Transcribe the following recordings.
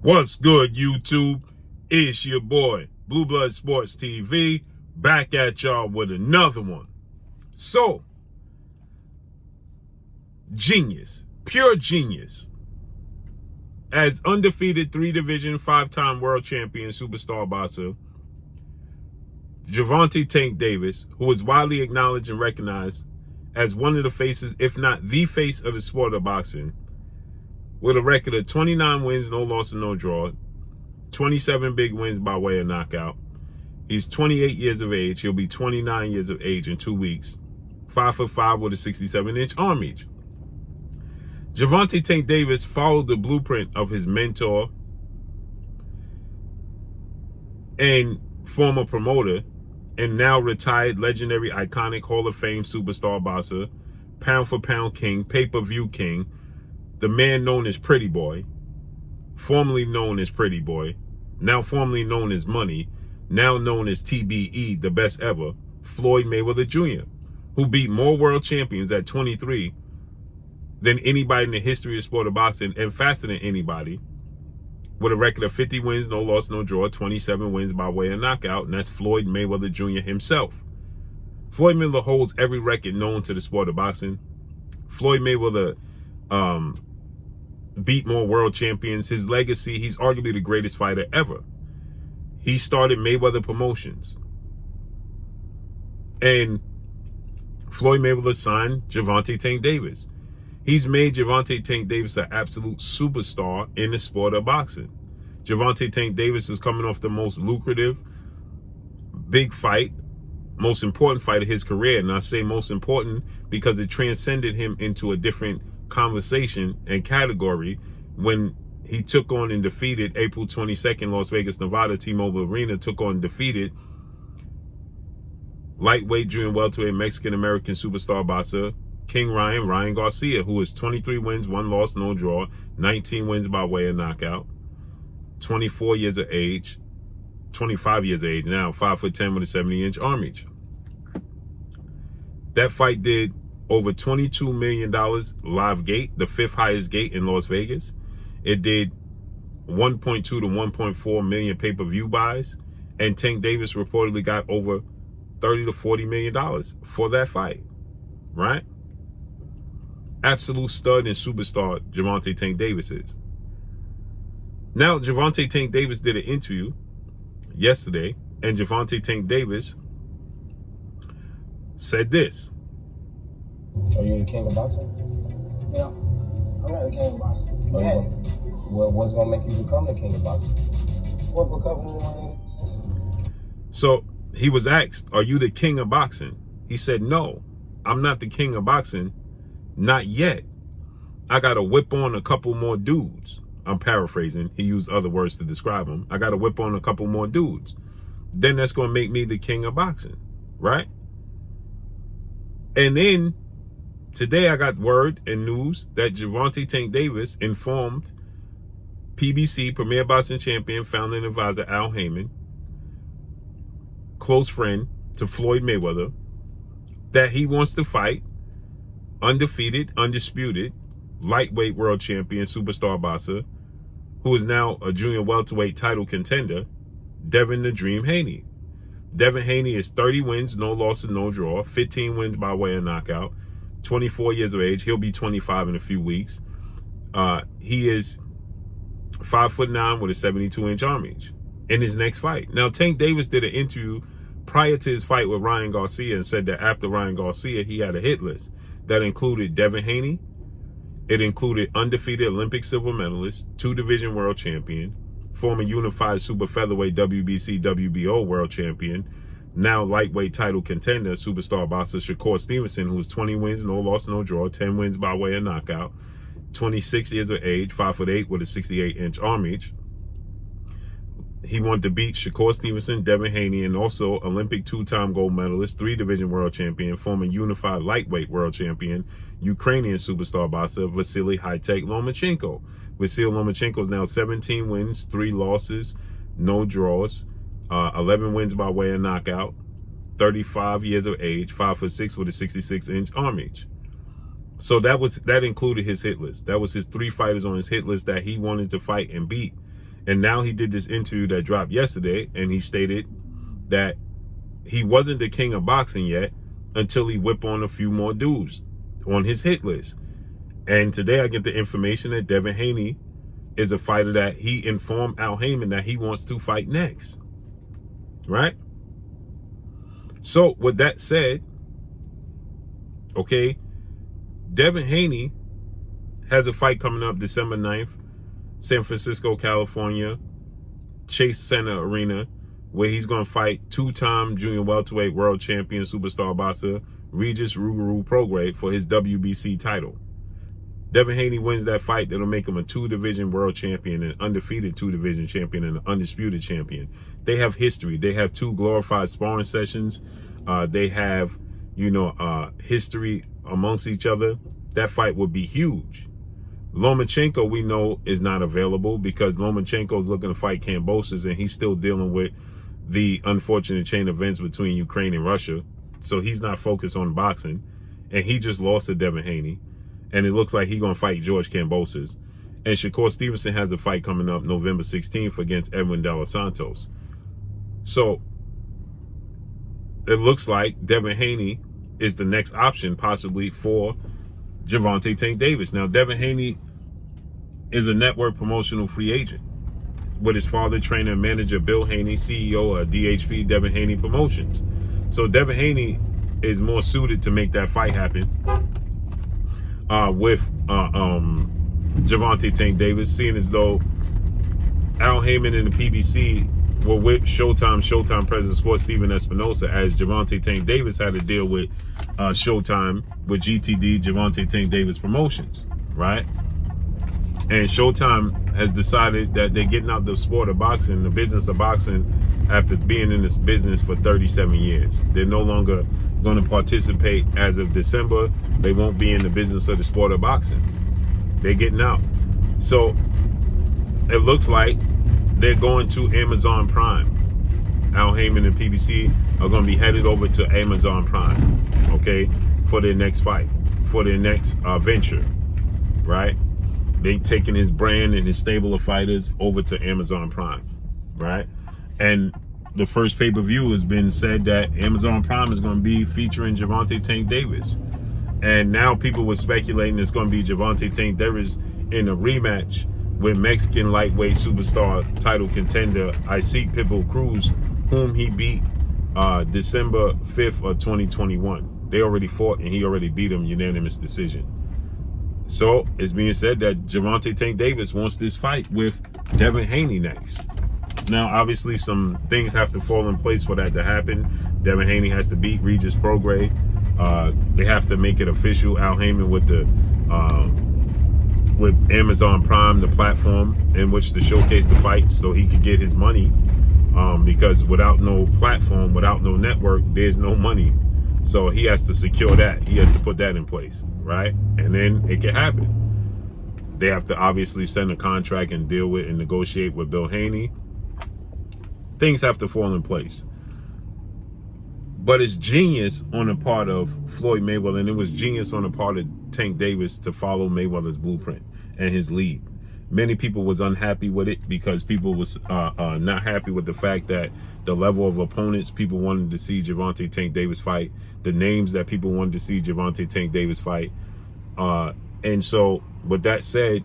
What's good, YouTube? It's your boy, Blue Blood Sports TV, back at y'all with another one. So, genius, pure genius. As undefeated 3-division, 5-time world champion superstar boxer, Gervonta Davis, who is widely acknowledged and recognized as one of the faces, if not the face of the sport of boxing, with a record of 29 wins, no loss, and no draw, 27 big wins by way of knockout. He's 28 years of age. He'll be 29 years of age in 2 weeks. 5'5" with a 67-inch arm reach. Gervonta Davis followed the blueprint of his mentor and former promoter and now retired legendary, iconic Hall of Fame superstar boxer, pound-for-pound king, pay-per-view king, the man known as Pretty Boy, formerly known as Pretty Boy, now formerly known as Money, now known as TBE, the best ever, Floyd Mayweather Jr., who beat more world champions at 23 than anybody in the history of sport of boxing, and faster than anybody, with a record of 50 wins, no loss, no draw, 27 wins by way of knockout, and that's Floyd Mayweather Jr. himself. Floyd Mayweather holds every record known to the sport of boxing. Floyd Mayweather beat more world champions. His legacy, he's arguably the greatest fighter ever. He started Mayweather Promotions. And Floyd Mayweather signed Gervonta Davis. He's made Gervonta Davis an absolute superstar in the sport of boxing. Gervonta Davis is coming off the most lucrative, big fight, most important fight of his career. And I say most important because it transcended him into a different conversation and category when he took on and defeated April 22nd, Las Vegas, Nevada, T-Mobile Arena, took on and defeated lightweight, junior welterweight, Mexican-American superstar boxer, King Ryan Garcia, who is 23 wins, 1 loss, no draw, 19 wins by way of knockout, 24 years of age, 25 years of age now, 5'10" with a 70-inch arm reach. That fight did over $22 million live gate, the 5th highest gate in Las Vegas. It did 1.2 to 1.4 million pay-per-view buys, and Tank Davis reportedly got over $30 to $40 million for that fight, right? Absolute stud and superstar Gervonta Davis is. Now, Gervonta Davis did an interview yesterday, and Gervonta Davis said this. Are you the king of boxing? Yeah, I'm not the king of boxing. Yeah. What's going to make you become the king of boxing? Whoop a couple more niggas. So he was asked, are you the king of boxing? He said, no, I'm not the king of boxing. Not yet. I got to whip on a couple more dudes. I'm paraphrasing. He used other words to describe them. I got to whip on a couple more dudes. Then that's going to make me the king of boxing, right? And then today I got word and news that Gervonta Davis informed PBC, Premier Boxing Champion, founder and advisor Al Heyman, close friend to Floyd Mayweather, that he wants to fight undefeated, undisputed, lightweight world champion, superstar boxer, who is now a junior welterweight title contender, Devin the Dream Haney. Devin Haney is 30 wins, no losses, no draw, 15 wins by way of knockout, 24 years of age. He'll be 25 in a few weeks. He is 5'9" with a 72-inch arm reach in his next fight. Now, Tank Davis did an interview prior to his fight with Ryan Garcia and said that after Ryan Garcia, he had a hit list that included Devin Haney. It included undefeated Olympic silver medalist, 2-division world champion, former unified super featherweight WBC, WBO world champion, now lightweight title contender, superstar boxer Shakur Stevenson, who is 20 wins, no loss, no draw, 10 wins by way of knockout, 26 years of age, 5'8" with a 68-inch arm reach. He wanted to beat Shakur Stevenson, Devin Haney, and also Olympic 2-time gold medalist, 3-division world champion, former unified lightweight world champion, Ukrainian superstar boxer Vasily High-Tech Lomachenko. Vasily Lomachenko is now 17 wins, 3 losses, no draws, 11 wins by way of knockout, 35 years of age, 5'6" with a 66-inch arm reach. So that included his hit list. That was his 3 fighters on his hit list that he wanted to fight and beat. And now he did this interview that dropped yesterday, and he stated that he wasn't the king of boxing yet until he whip on a few more dudes on his hit list. And today I get the information that Devin Haney is a fighter that he informed Al Haymon that he wants to fight next. Right? So with that said, okay, Devin Haney has a fight coming up December 9th, San Francisco, California, Chase Center Arena, where he's going to fight two-time junior welterweight world champion superstar boxer Regis Ruguru Prograis for his WBC title. Devin Haney wins that fight. That'll make him a two-division world champion, an undefeated two-division champion, and an undisputed champion. They have history. They have two glorified sparring sessions. They have, history amongst each other. That fight would be huge. Lomachenko, we know, is not available because Lomachenko is looking to fight Kambosos, and he's still dealing with the unfortunate chain of events between Ukraine and Russia. So he's not focused on boxing, and he just lost to Devin Haney. And it looks like he's going to fight George Kambosos. And Shakur Stevenson has a fight coming up November 16th against Edwin De Los Santos. So it looks like Devin Haney is the next option possibly for Gervonta Tank Davis. Now, Devin Haney is a network promotional free agent with his father, trainer, and manager Bill Haney, CEO of DHP Devin Haney Promotions. So Devin Haney is more suited to make that fight happen with Gervonta Tank Davis, seeing as though Al Haymon and the PBC were with Showtime president Sports Steven Espinosa, as Gervonta Tank Davis had to deal with Showtime with GTD, Gervonta Tank Davis Promotions, right? And Showtime has decided that they're getting out the sport of boxing, the business of boxing, after being in this business for 37 years. They're no longer going to participate as of December. They won't be in the business of the sport of boxing. They're getting out. So it looks like they're going to Amazon Prime. Al Haymon and PBC are going to be headed over to Amazon Prime, okay, for their next fight, for their next venture, right? They taking his brand and his stable of fighters over to Amazon Prime, right? And the first pay-per-view has been said that Amazon Prime is going to be featuring Gervonta Tank Davis. And now people were speculating it's going to be Gervonta Tank Davis in a rematch with Mexican lightweight superstar title contender Isaac Pitbull Cruz, whom he beat December 5th of 2021. They already fought and he already beat him unanimous decision. So it's being said that Gervonta Tank Davis wants this fight with Devin Haney next. Now, obviously, some things have to fall in place for that to happen. Devin Haney has to beat Regis Prograis. They have to make it official. Al Haymon with Amazon Prime, the platform in which to showcase the fights, so he could get his money. Because without no platform, without no network, there's no money. So he has to secure that. He has to put that in place, right? And then it can happen. They have to obviously send a contract and deal with and negotiate with Bill Haney. Things have to fall in place. But it's genius on the part of Floyd Mayweather, and it was genius on the part of Tank Davis to follow Mayweather's blueprint and his lead. Many people was unhappy with it because people was not happy with the fact that the level of opponents people wanted to see Gervonta Tank Davis fight, the names that people wanted to see Gervonta Tank Davis fight. And so with that said,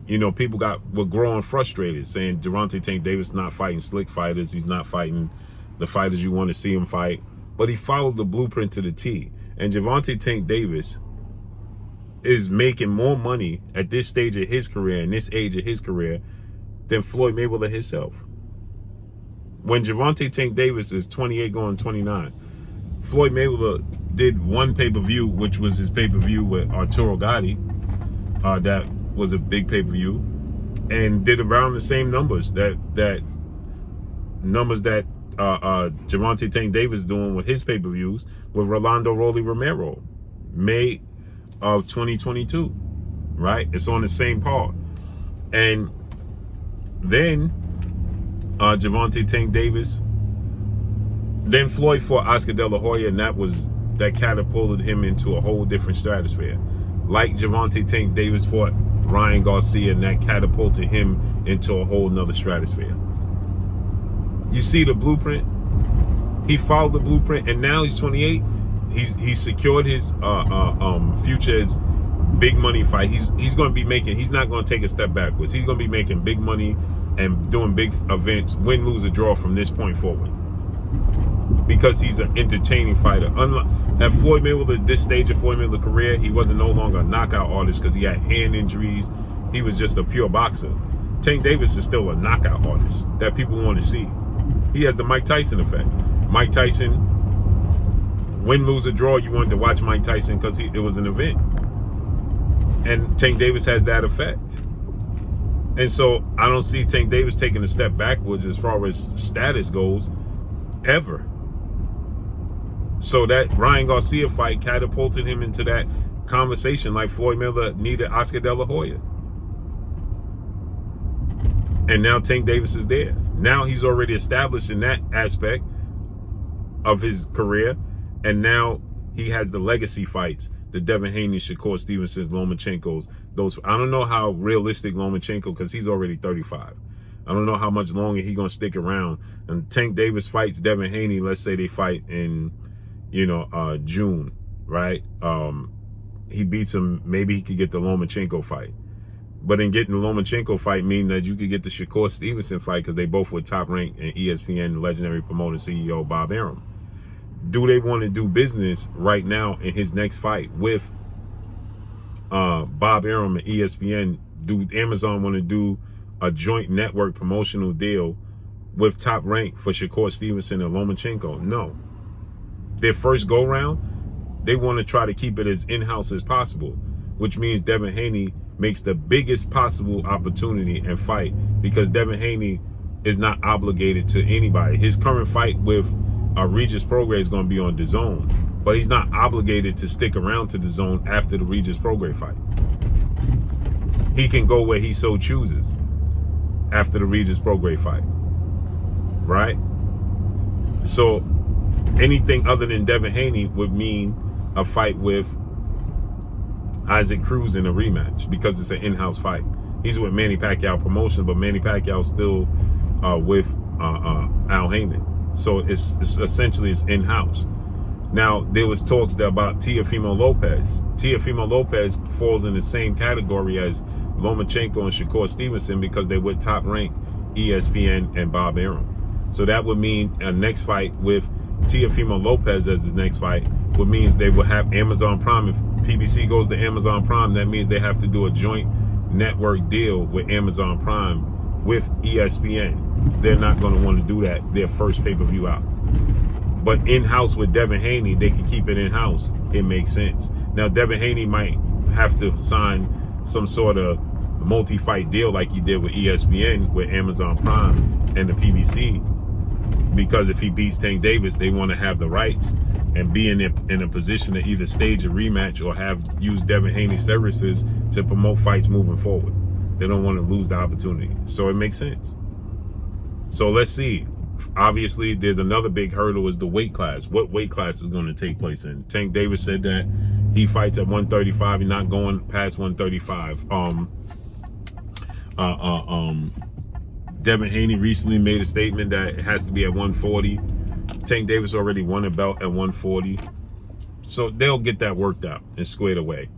people were growing frustrated, saying Gervonta Tank Davis not fighting slick fighters. He's not fighting the fighters you want to see him fight. But he followed the blueprint to the T. And Gervonta Tank Davis is making more money at this stage of his career and this age of his career than Floyd Mayweather himself. When Gervonta Tank Davis is 28 going 29, Floyd Mayweather did one pay-per-view, which was his pay-per-view with Arturo Gatti. That was a big pay-per-view, and did around the same numbers that Gervonta Tank Davis doing with his pay-per-views with Rolando Rolly Romero, May of 2022, right? It's on the same par. And then Gervonta Tank Davis, then Floyd fought Oscar De La Hoya, and that catapulted him into a whole different stratosphere. Like Gervonta Tank Davis fought Ryan Garcia, and that catapulted him into a whole nother stratosphere. You see the blueprint? He followed the blueprint, and now he's 28. He's secured his future as big money fight. He's going to be making. He's not going to take a step backwards. He's going to be making big money and doing big events, win, lose, or draw from this point forward. Because he's an entertaining fighter. At Floyd Mayweather, this stage of Floyd Mayweather's career, he wasn't no longer a knockout artist because he had hand injuries. He was just a pure boxer. Tank Davis is still a knockout artist that people want to see. He has the Mike Tyson effect. Mike Tyson, win, lose, or draw, you wanted to watch Mike Tyson because it was an event. And Tank Davis has that effect. And so I don't see Tank Davis taking a step backwards as far as status goes, ever. So that Ryan Garcia fight catapulted him into that conversation like Floyd Mayweather needed Oscar De La Hoya. And now Tank Davis is there. Now he's already established in that aspect of his career. And now he has the legacy fights, the Devin Haney, Shakur Stevensons, Lomachenko's. Those, I don't know how realistic Lomachenko, because he's already 35. I don't know how much longer he's going to stick around. And Tank Davis fights Devin Haney. Let's say they fight in, June, right? He beats him. Maybe he could get the Lomachenko fight. But in getting the Lomachenko fight mean that you could get the Shakur Stevenson fight because they both were top ranked in ESPN, legendary promoter CEO Bob Arum. Do they want to do business right now in his next fight with Bob Arum and ESPN? Do Amazon want to do a joint network promotional deal with Top Rank for Shakur Stevenson and Lomachenko? No. Their first go round, they want to try to keep it as in-house as possible, which means Devin Haney makes the biggest possible opportunity and fight, because Devin Haney is not obligated to anybody. His current fight with Regis Prograis is going to be on DAZN, but he's not obligated to stick around to DAZN after the Regis Prograis fight. He can go where he so chooses after the Regis Prograis fight, right? So anything other than Devin Haney would mean a fight with Isaac Cruz in a rematch, because it's an in-house fight. He's with Manny Pacquiao Promotion, but Manny Pacquiao's still with Al Heyman. So it's essentially in-house. Now, there was talks there about Teofimo Lopez. Teofimo Lopez falls in the same category as Lomachenko and Shakur Stevenson because they were top ranked ESPN and Bob Arum. So that would mean a next fight with Teofimo Lopez as his next fight, which means they will have Amazon Prime. If PBC goes to Amazon Prime, that means they have to do a joint network deal with Amazon Prime with ESPN. They're not going to want to do that their first pay-per-view out. But in-house with Devin Haney, they can keep it in-house. It makes sense. Now, Devin Haney might have to sign some sort of multi-fight deal like he did with ESPN, with Amazon Prime and the PBC, because if he beats Tank Davis, they want to have the rights and be in a position to either stage a rematch or use Devin Haney's services to promote fights moving forward. They don't want to lose the opportunity. So it makes sense. So let's see. Obviously, there's another big hurdle, is the weight class. What weight class is going to take place in? Tank Davis said that he fights at 135 and not going past 135. Devin Haney recently made a statement that it has to be at 140. Tank Davis already won a belt at 140. So they'll get that worked out and squared away.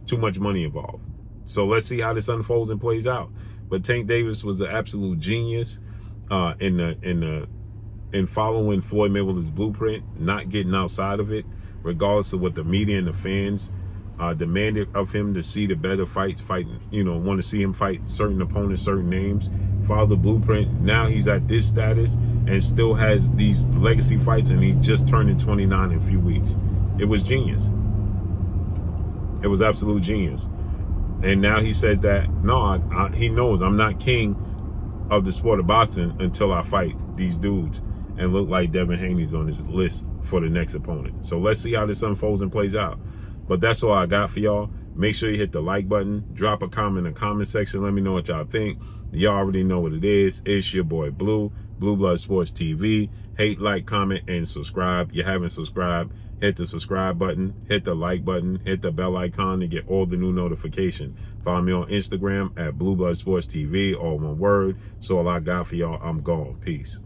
Too much money involved. So let's see how this unfolds and plays out. But Tank Davis was an absolute genius in following Floyd Mayweather's blueprint, not getting outside of it, regardless of what the media and the fans demanded of him to see the better fights, want to see him fight certain opponents, certain names, follow the blueprint. Now he's at this status and still has these legacy fights, and he's just turning 29 in a few weeks. It was genius. It was absolute genius. And now he says that, no, he knows I'm not king of the sport of boxing until I fight these dudes and look like Devin Haney's on his list for the next opponent. So let's see how this unfolds and plays out. But that's all I got for y'all. Make sure you hit the like button. Drop a comment in the comment section. Let me know what y'all think. Y'all already know what it is. It's your boy Blue. Blue Blood Sports TV. Hate, like, comment, and subscribe. You haven't subscribed, hit the subscribe button, hit the like button, hit the bell icon to get all the new notifications. Follow me on Instagram at Blue Blood Sports TV, all one word. So all I got for y'all, I'm gone. Peace.